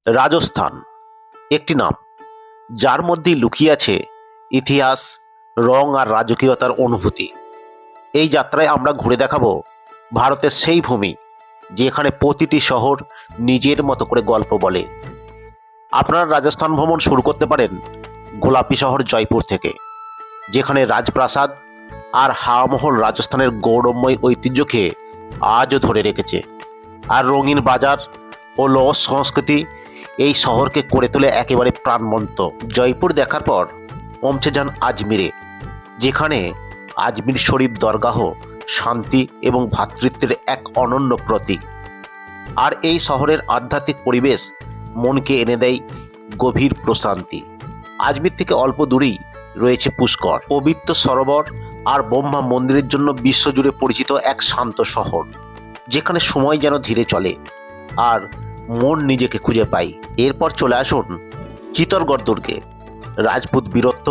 রাজস্থান একটি নাম যার মধ্যে লুকিয়ে আছে ইতিহাস, রং আর রাজকীয়তার অনুভূতি। এই যাত্রায় আমরা ঘুরে দেখাবো ভারতের সেই ভূমি যেখানে প্রতিটি শহর নিজের মতো করে গল্প বলে। আপনারা রাজস্থান ভ্রমণ শুরু করতে পারেন গোলাপি শহর জয়পুর থেকে, যেখানে রাজপ্রাসাদ আর হাওয়ামহল রাজস্থানের গৌরবময় ঐতিহ্যকে আজও ধরে রেখেছে। আর রঙিন বাজার ও লোক সংস্কৃতি এই শহরকে করে তোলে একেবারে প্রাণবন্ত। জয়পুর দেখার পর পৌঁছে যান আজমিরে, যেখানে আজমির শরীফ দরগাহ শান্তি এবং ভ্রাতৃত্বের এক অনন্য প্রতীক। আর এই শহরের আধ্যাত্মিক পরিবেশ মনকে এনে দেয় গভীর প্রশান্তি। আজমির থেকে অল্প দূরেই রয়েছে পুষ্কর, পবিত্র সরোবর আর ব্রহ্মা মন্দিরের জন্য বিশ্বজুড়ে পরিচিত এক শান্ত শহর, যেখানে সময় যেন ধীরে চলে আর মন নিজেকে খুঁজে পায়। এরপর চলে আসুন চিত্তরগড় দুর্গে, রাজপুত বীরত্ব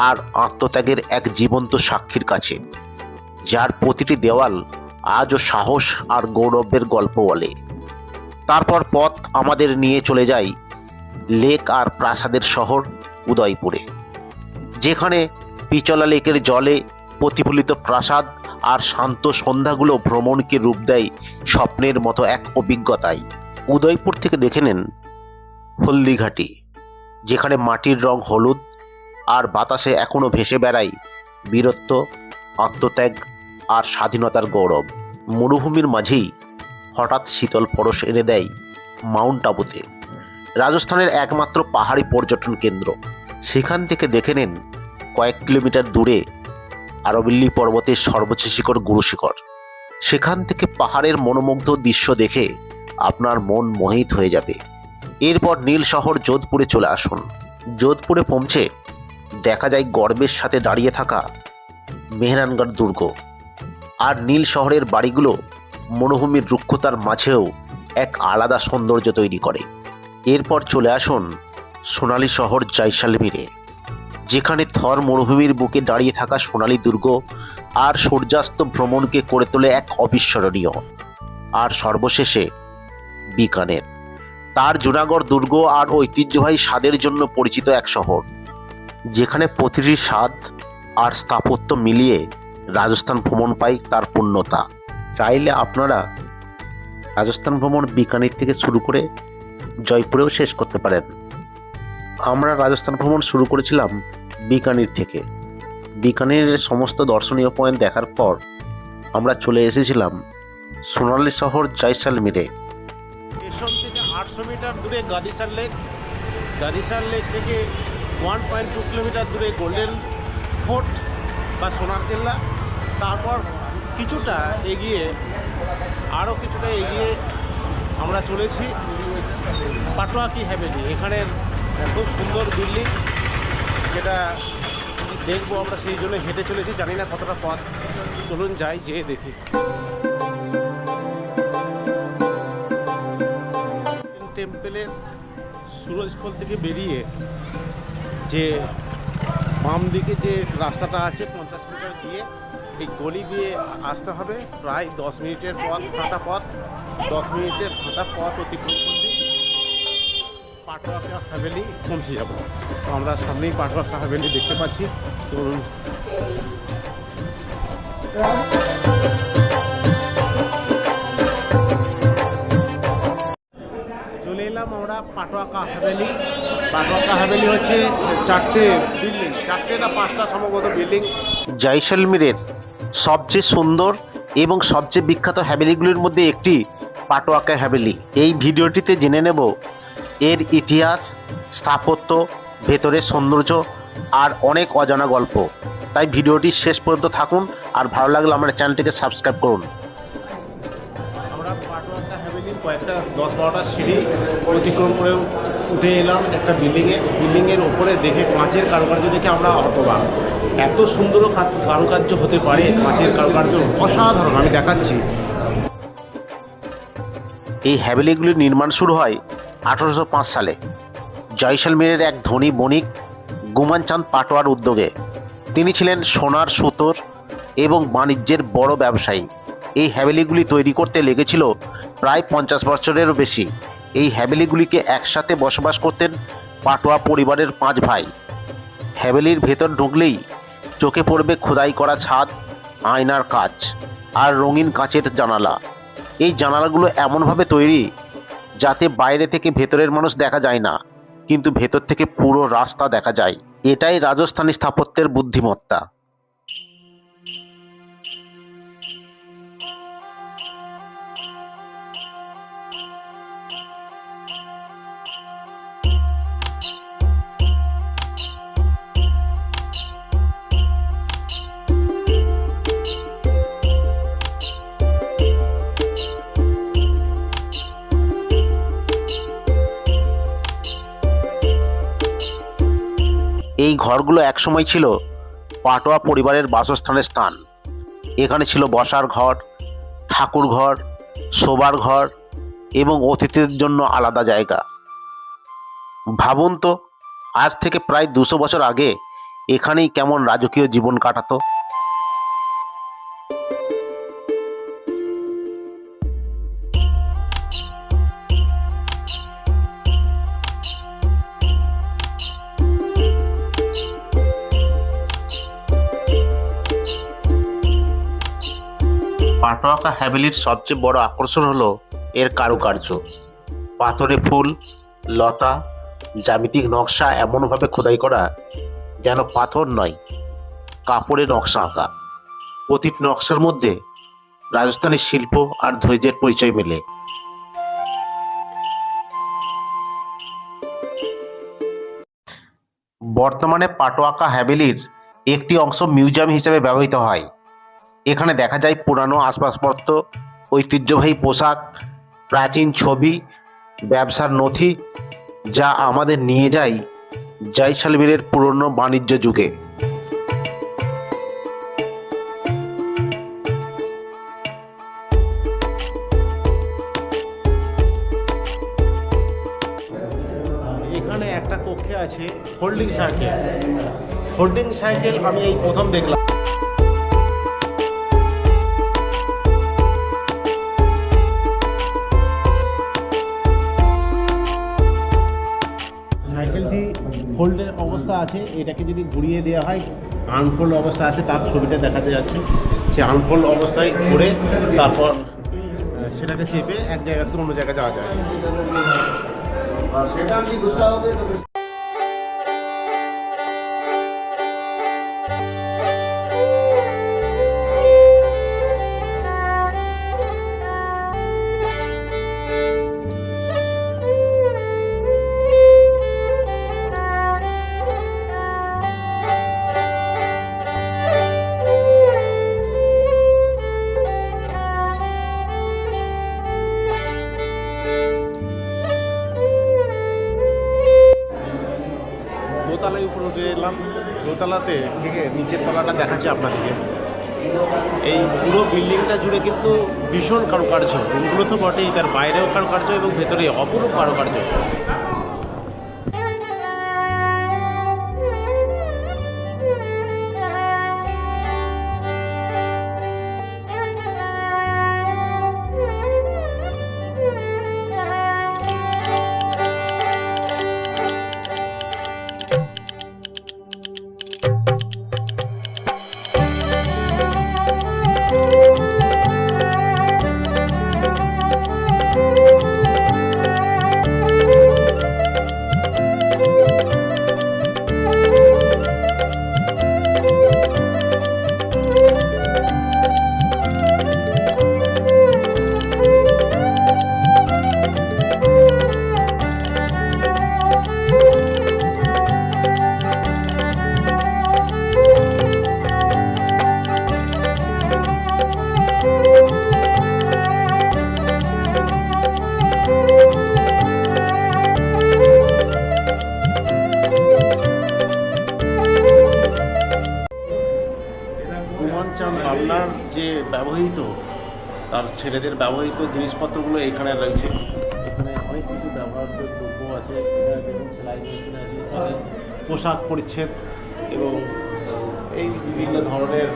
আর আত্মত্যাগের এক জীবন্ত সাক্ষীর কাছে, যার প্রতিটি দেওয়াল আজও সাহস আর গৌরবের গল্প বলে। তারপর পথ আমাদের নিয়ে চলে যায় লেক আর প্রাসাদের শহর উদয়পুরে, যেখানে পিচলা লেকের জলে প্রতিফলিত প্রাসাদ আর শান্ত সন্ধ্যাগুলো ভ্রমণকে রূপ দেয় স্বপ্নের মতো এক অভিজ্ঞতায়। উদয়পুর থেকে দেখে নেন হলদিঘাটি, যেখানে মাটির রং হলুদ আর বাতাসে এখনও ভেসে বেড়ায় বীরত্ব, আত্মত্যাগ আর স্বাধীনতার গৌরব। মরুভূমির মাঝেই হঠাৎ শীতল পরশ এনে দেয় মাউন্ট আবুতে, রাজস্থানের একমাত্র পাহাড়ি পর্যটন কেন্দ্র। সেখান থেকে দেখে নেন কয়েক কিলোমিটার দূরে আরবিল্লি পর্বতের সর্বোচ্চ শিখর গুরু শিখর। সেখান থেকে পাহাড়ের মনোমুগ্ধ দৃশ্য দেখে আপনার মন মোহিত হয়ে যাবে। এরপর নীল শহর যোধপুরে চলে আসুন। যোধপুরে পৌঁছে দেখা যায় গর্বের সাথে দাঁড়িয়ে থাকা মেহরানগড় দুর্গ, আর নীল শহরের বাড়িগুলো মরুভূমির রুক্ষতার মাঝেও এক আলাদা সৌন্দর্য তৈরি করে। এরপর চলে আসুন সোনালী শহর জয়সালমীরে, যেখানে থর মরুভূমির বুকে দাঁড়িয়ে থাকা সোনালী দুর্গ আর সূর্যাস্ত ভ্রমণকে করে তোলে এক অবিস্মরণীয়। আর সর্বশেষে বিকানের, তার জুনাগড় দুর্গ আর ঐতিহ্যবাহী স্বাদের জন্য পরিচিত এক শহর, যেখানে প্রতিটি স্বাদ আর স্থাপত্য মিলিয়ে রাজস্থান ভ্রমণ পায় তার পূর্ণতা। চাইলে আপনারা রাজস্থান ভ্রমণ বিকানির থেকে শুরু করে জয়পুরেও শেষ করতে পারেন। আমরা রাজস্থান ভ্রমণ শুরু করেছিলাম বিকানির থেকে। বিকানিরের সমস্ত দর্শনীয় পয়েন্ট দেখার পর আমরা চলে এসেছিলাম সোনালী শহর জয়সালমীরে। স্টেশন থেকে 800 মিটার দূরে গাদিসার লেক, গাদিসার লেক থেকে 1.2 কিলোমিটার দূরে গোল্ডেন ফোর্ট বা সোনার কেল্লা। তারপর কিছুটা এগিয়ে আমরা চলেছি পাটোয়াকি হ্যাভেলি। এখানের খুব সুন্দর বিল্ডিং, যেটা দেখবো আমরা, সেই জন্য হেঁটে চলেছি। জানি না কতটা পথ, চলুন যাই, যেয়ে দেখি। টেম্পেলের সুরজফল থেকে বেরিয়ে যে বাম দিকে যে রাস্তাটা আছে 50 মিটার গিয়ে এই গলি দিয়ে আসতে হবে। প্রায় 10 মিনিটের পথ, হাঁটা পথ, 10 মিনিটের হাঁটা পথ অতিক্রম করলে পাটোয়াকা হাভেলি পৌঁছে যাব। তো আমরা সামনেই পাটোয়াকা হাভেলি দেখতে পাচ্ছি। চলুন। চলে এলাম আমরা পাটোয়াকা হাভেলি। পাটোয়াকা হাভেলি হচ্ছে 4টে বিল্ডিং, 4টে না 5টা সম্ভবত বিল্ডিং। জয়সালমীরের সবচেয়ে সুন্দর এবং সবচেয়ে বিখ্যাত হ্যাভেলিগুলির মধ্যে একটি পাটোয়াকা হ্যাভেলি। এই ভিডিওটিতে জেনে নেব এর ইতিহাস, স্থাপত্য, ভেতরের সৌন্দর্য আর অনেক অজানা গল্প। তাই ভিডিওটি শেষ পর্যন্ত থাকুন, আর ভালো লাগলে আমার চ্যানেলটিকে সাবস্ক্রাইব করুন। আমরা পাটোয়াকা হ্যাভেলির কয়েকটা 10-12টা সিঁড়ি অতিক্রম করে উঠে এলাম একটা বিল্ডিংয়ের ওপরে দেখে কাঁচের কারুকার্য দেখে আমরা হতবাক। এত সুন্দর কারুকার্য হতে পারে, কাঁচের কারুকার্য অসাধারণ। আমি দেখাচ্ছি। এই হ্যাভেলিগুলির নির্মাণ শুরু হয় 1805 সালে জয়সালমীরের এক ধনী বণিক গুমানচাঁদ পাটোয়ার উদ্যোগে। তিনি ছিলেন সোনার, সুতোর এবং বাণিজ্যের বড় ব্যবসায়ী। এই হ্যাভেলিগুলি তৈরি করতে লেগেছিল প্রায় 50 বছরেরও বেশি। এই হ্যাভেলিগুলিকে একসাথে বসবাস করতেন পাটোয়া পরিবারের 5 ভাই। হ্যাভেলির ভেতর ঢুকলেই চোখে পড়বে খোদাই করা ছাদ, আয়নার কাজ আর রঙিন কাচের জানালা। এই জানালাগুলো এমনভাবে তৈরি যাতে বাইরে থেকে ভেতরের মানুষ দেখা যায় না, কিন্তু ভেতর থেকে পুরো রাস্তা দেখা যায়। এটাই রাজস্থানী স্থাপত্যের বুদ্ধিমত্তা। এই ঘরগুলো একসময় ছিল পাটোয়া পরিবারের বাসস্থানের স্থান। এখানে ছিল বসার ঘর, ঠাকুর ঘর, শোবার ঘর এবং অতিথিদের জন্য আলাদা জায়গা। ভাবুন তো, আজ থেকে প্রায় 200 বছর আগে এখানেই কেমন রাজকীয় জীবন কাটাতো। পাটোয়াকা হ্যাভেলির সবচেয়ে বড় আকর্ষণ হলো এর কারুকার্য। পাথরে ফুল, লতা, জ্যামিতিক নকশা এমনভাবে খোদাই করা যেন পাথর নয়, কাপড়ে নকশা আঁকা। প্রতিটি নকশার মধ্যে রাজস্থানী শিল্প আর ধৈর্যের পরিচয় মেলে। বর্তমানে পাটোয়াকা হ্যাভেলির একটি অংশ মিউজিয়াম হিসেবে ব্যবহৃত হয়। এখানে দেখা যায় পুরানো আসবাবপত্র, ঐতিহ্যবাহী পোশাক, প্রাচীন ছবি, ব্যবসার নথি, যা আমাদের নিয়ে যায় জয়সালমীরের পুরনো বাণিজ্য যুগে। এখানে একটা কক্ষে আছে ফোল্ডিং সার্কেল। ফোল্ডিং সার্কেল আমি এই প্রথম দেখলাম। সাইকেলটি ফোল্ডের অবস্থা আছে, এটাকে যদি ঘুরিয়ে দেওয়া হয় আনফোল্ড অবস্থা আছে, তার ছবিটা দেখাতে যাচ্ছে। সে আনফোল্ড অবস্থায় ঘুরে তারপর সেটাকে চেপে এক জায়গা থেকে অন্য জায়গায় যাওয়া যায়। দোতলায় উপরে উঠে এলাম। দোতলাতে থেকে নিচের তলাটা দেখাচ্ছি আপনাদেরকে। এই পুরো বিল্ডিংটা জুড়ে কিন্তু ভীষণ কারুকার্য। রুমগুলো তো বটেই, তার বাইরেও কারুকার্য এবং ভেতরে অপরূপ কারুকার্য। চাঁদ বাবলার যে ব্যবহৃত, তার ছেলেদের ব্যবহৃত জিনিসপত্রগুলো এখানে রয়েছে। এখানে অনেক কিছু ব্যবহার্য দ্রব্য আছে, সেলাই মেশিন আছে, পোশাক পরিচ্ছদ এবং এই বিভিন্ন ধরনের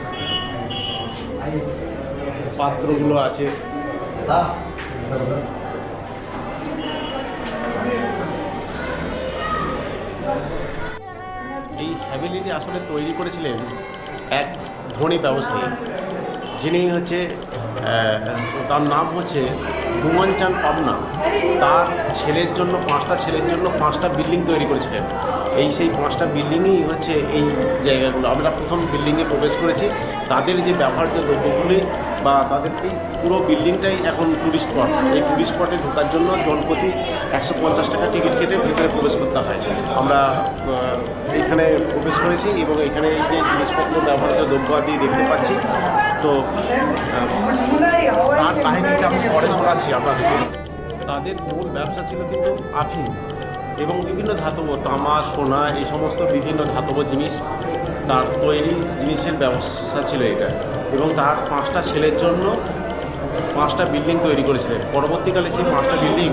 পাত্রগুলো আছে। এই হ্যাভেলিটি আসলে তৈরি করেছিলেন এক ধনী ব্যবসায়ী, যিনি হচ্ছে তার নাম হচ্ছে গুমান চাঁদ পাবনা। তার ছেলের জন্য 5টা ছেলের জন্য 5টা বিল্ডিং তৈরি করেছিলেন। সেই 5টা বিল্ডিংই হচ্ছে এই জায়গাগুলো। আমরা প্রথম বিল্ডিংয়ে প্রবেশ করেছি। তাদের যে ব্যবহার্য দ্রব্যগুলি বা তাদের এই পুরো বিল্ডিংটাই এখন টুরিস্ট স্পট। এই টুরিস্ট স্পটে ঢোকার জন্য জনপ্রতি 150 টাকা টিকিট কেটে ভিতরে প্রবেশ করতে হয়। আমরা এখানে প্রবেশ করেছি এবং এখানে এই যে জিনিসপত্র ব্যবহার্য দ্রব্য আদি দেখতে পাচ্ছি। তো তার কাহিনীটা আমি পরে শোনাচ্ছি আপনাদেরকে। তাদের মূল ব্যবসা ছিল কিন্তু আফিম এবং বিভিন্ন ধাতব, তামা, সোনা, এই সমস্ত বিভিন্ন ধাতব জিনিস, তার তৈরি জিনিসের ব্যবসা ছিল এটা। এবং তার 5টা ছেলের জন্য 5টা বিল্ডিং তৈরি করেছিলেন। পরবর্তীকালে সেই 5টা বিল্ডিং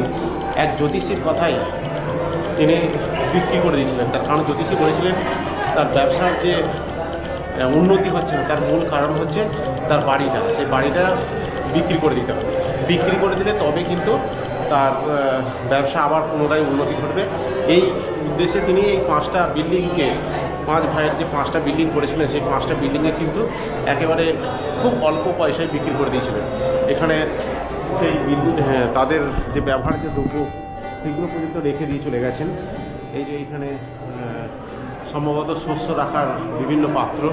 এক জ্যোতিষীর কথায় তিনি বিক্রি করে দিয়েছিলেন। তার কারণ জ্যোতিষী বলেছিলেন তার ব্যবসার যে উন্নতি হচ্ছে না, তার মূল কারণ হচ্ছে তার বাড়িটা। সেই বাড়িটা বিক্রি করে দিতে হবে। বিক্রি করে দিলে তবে কিন্তু তার ব্যবসা আবার পুনরায় উন্নতি ঘটবে। এই উদ্দেশ্যে তিনি এই 5টা বিল্ডিংকে, 5 ভাইয়ের যে 5টা বিল্ডিং করেছিলেন, সেই 5টা বিল্ডিংয়ে কিন্তু একেবারে খুব অল্প পয়সায় বিক্রি করে দিয়েছিলেন। এখানে সেই বিল্ডিং, তাদের যে ব্যবহার্য দ্রব্য সেগুলো পর্যন্ত রেখে দিয়ে চলে গেছেন। এই যে এখানে সম্ভবত শস্য রাখার বিভিন্ন পাত্র।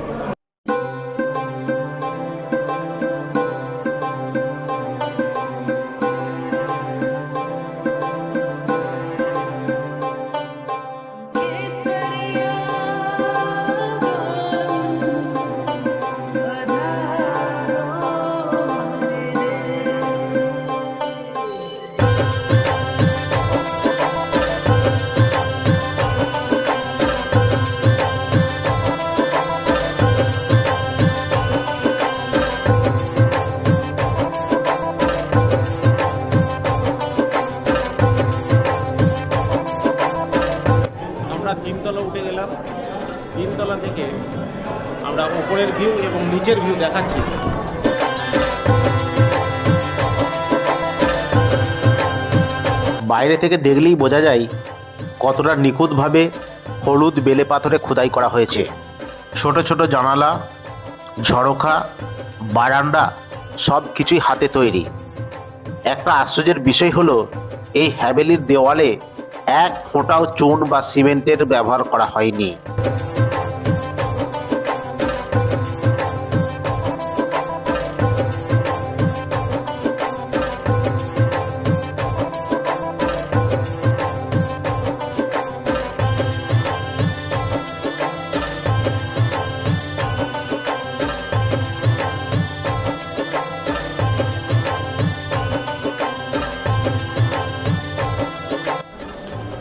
আমরা 3তলা উঠে গেলাম। 3তলা থেকে আমরা উপরের ভিউ এবং নিচের ভিউ দেখাচ্ছি। বাইরে থেকে দেখলেই বোঝা যায় কতটা নিখুঁতভাবে হলুদ বেলে পাথরে খোদাই করা হয়েছে। ছোট ছোট জানালা, ঝরোখা, বারান্দা সব কিছুই হাতে তৈরি। একটা আশ্চর্যের বিষয় হলো এই হ্যাভেলির দেওয়ালে এক ফোঁটাও চুন বা সিমেন্টের ব্যবহার করা হয়নি।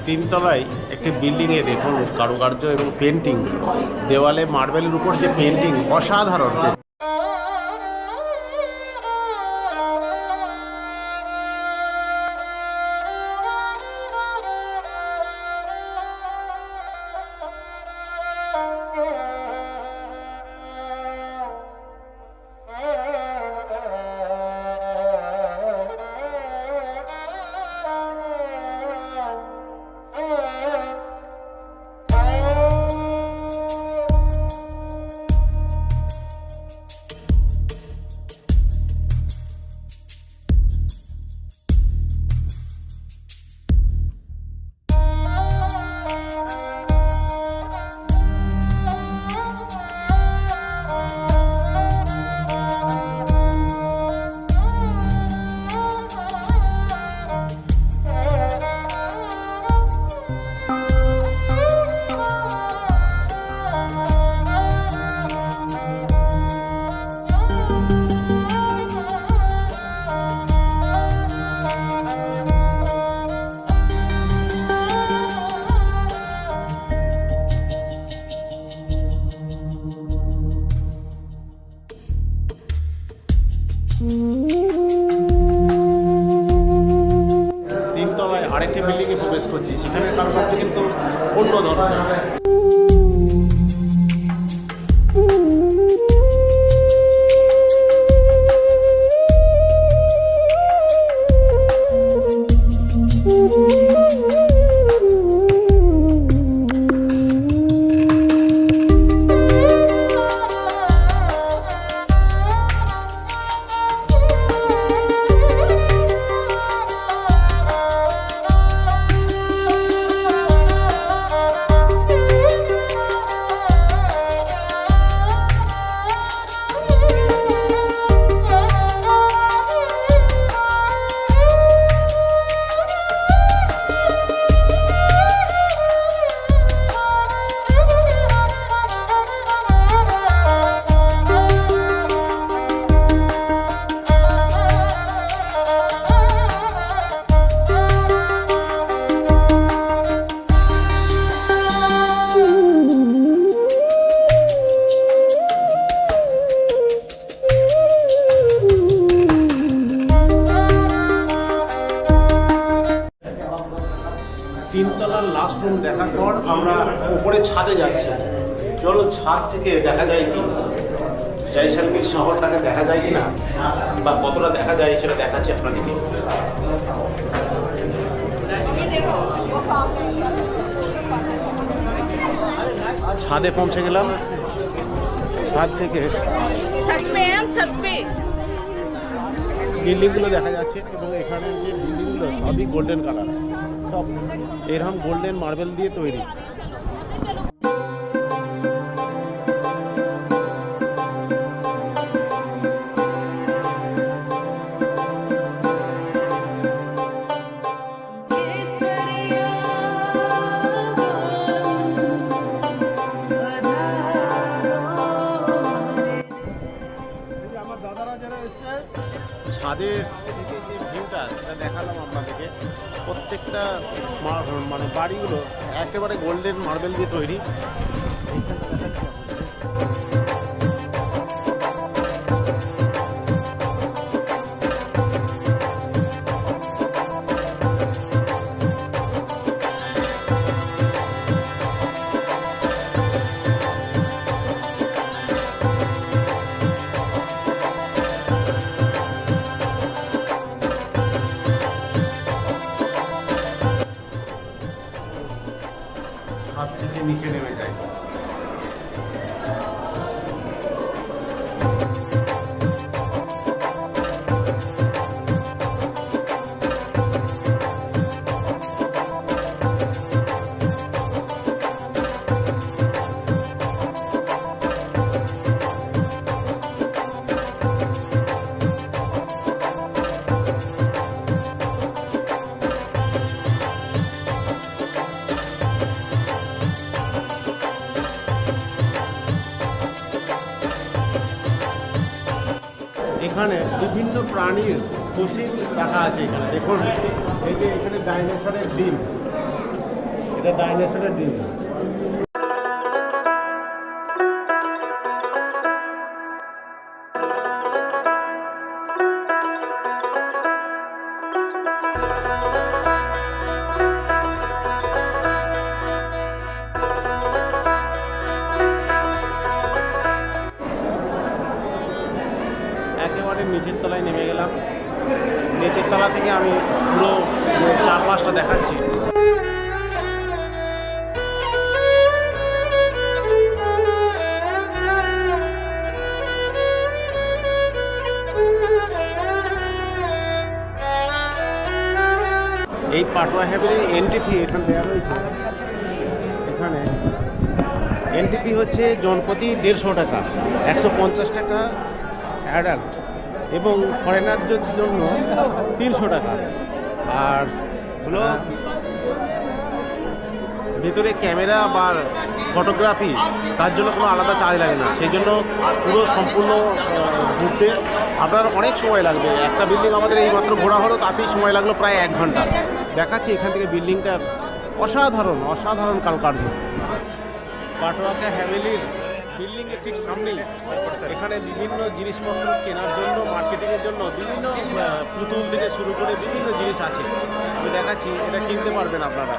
তিনতলায় একটি বিল্ডিংয়ে দেখুন কারুকার্য এবং পেন্টিং। দেওয়ালে মার্বেলের উপর যে পেন্টিং, অসাধারণ। ক্লাসরুম দেখার পর আমরা উপরে ছাদে যাচ্ছি। চলো ছাদ থেকে দেখা যায় কি জয়সালমীর শহরটাকে দেখা যায় কিনা বা কতটা দেখা যায় সেটা দেখাচ্ছি আপনাদেরকে। ছাদে পৌঁছে গেলাম। ছাদ থেকে বিল্ডিংগুলো দেখা যাচ্ছে এবং এখানে যে বিল্ডিংগুলো সবই গোল্ডেন কালার, সব এরকম গোল্ডেন মার্বেল দিয়ে তৈরি। আমার দাদারা যারা এসছে ছাদের থেকে যে ভিউটা সেটা দেখালাম আপনাদেরকে। প্রত্যেকটা মানে বাড়িগুলো একেবারে গোল্ডেন মার্বেল দিয়ে তৈরি। হাত থেকে নিচে নেমে যায়। এখানে বিভিন্ন প্রাণীর ফসিল রাখা আছে। এখানে দেখুন, এই যে এখানে ডাইনোসরের ডিম, এটা ডাইনোসরের ডিম। একেবারে নিচের তলায় নেমে গেলাম। নিচের তলা থেকে আমি পুরো চারপাশটা দেখাচ্ছি। এই পাটুয়া হ্যাভেলির এন্ট্রি ফি এখানে দেওয়া রয়েছে। এখানে এন্ট্রি ফি হচ্ছে জনপ্রতি 150 টাকা, 150 টাকা অ্যাডাল্ট এবং ফরেনারদের জন্য 300 টাকা। আর হলো ভেতরে ক্যামেরা বা ফটোগ্রাফি, তার জন্য কোনো আলাদা চার্জ লাগে না। সেই জন্য পুরো সম্পূর্ণ ঘুরতে আপনার অনেক সময় লাগবে। একটা বিল্ডিং আমাদের এই মাত্র ঘোরা হলো, তাতেই সময় লাগলো প্রায় 1 ঘন্টা। দেখাচ্ছি এখান থেকে বিল্ডিংটার অসাধারণ অসাধারণ কারুকার্য। পাটুয়াকা হ্যাভেলির বিল্ডিংয়ের ঠিক সামনেই এখানে বিভিন্ন জিনিসপত্র কেনার জন্য, মার্কেটিংয়ের জন্য বিভিন্ন পুতুল থেকে শুরু করে বিভিন্ন জিনিস আছে। আমি দেখাচ্ছি, এটা কিনতে পারবেন আপনারা।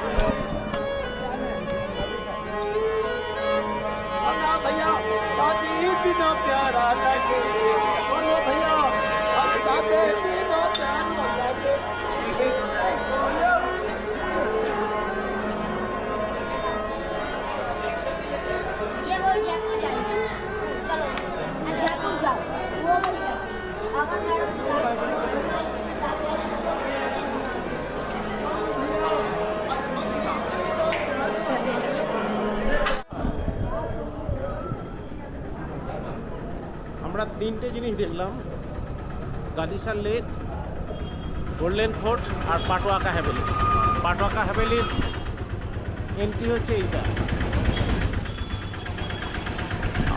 আমরা 3টে জিনিস দেখলাম: গাদিসার লেক, গোল্ডেন ফোর্ট আর পাটুয়াকা হ্যাভেলি। পাটুয়াকা হ্যাভেলির এন্ট্রি হচ্ছে এইটা।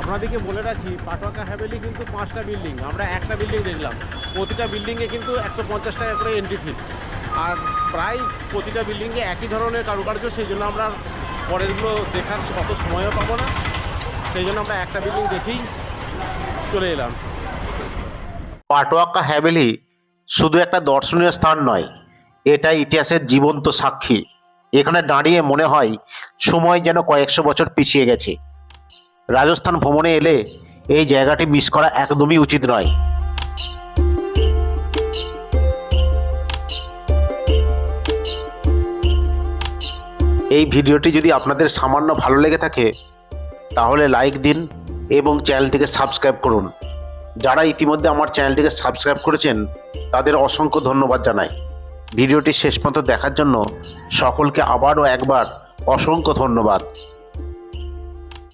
আপনাদেরকে বলে রাখি, পাটুয়াকা হ্যাভেলি কিন্তু 5টা বিল্ডিং, আমরা একটা বিল্ডিং দেখলাম। প্রতিটা বিল্ডিংয়ে কিন্তু 150 টাকা করে এন্ট্রি ফি, আর প্রায় প্রতিটা বিল্ডিংয়ে একই ধরনের কারুকার্য। সেই জন্য আমরা পরেরগুলো দেখার অত সময়ও পাবো না, সেই জন্য আমরা একটা বিল্ডিং দেখেই চলে এলাম। পাটুয়াকা হ্যাভেলি শুধু একটা দর্শনীয় স্থান নয়, এটা ইতিহাসের জীবন্ত সাক্ষী। এখানে দাঁড়িয়ে মনে হয় সময় যেন কয়েকশো বছর পিছিয়ে গেছে। রাজস্থান ভ্রমণে এলে এই জায়গাটি মিস করা একদমই উচিত নয়। এই ভিডিওটি যদি আপনাদের সামান্য ভালো লেগে থাকে তাহলে লাইক দিন এবং চ্যানেলটিকে সাবস্ক্রাইব করুন। যারা ইতিমধ্যে আমার চ্যানেলটিকে সাবস্ক্রাইব করেছেন তাদের অসংখ্য ধন্যবাদ জানাই। ভিডিওটি শেষ পর্যন্ত দেখার জন্য সকলকে আবারও একবার অসংখ্য ধন্যবাদ।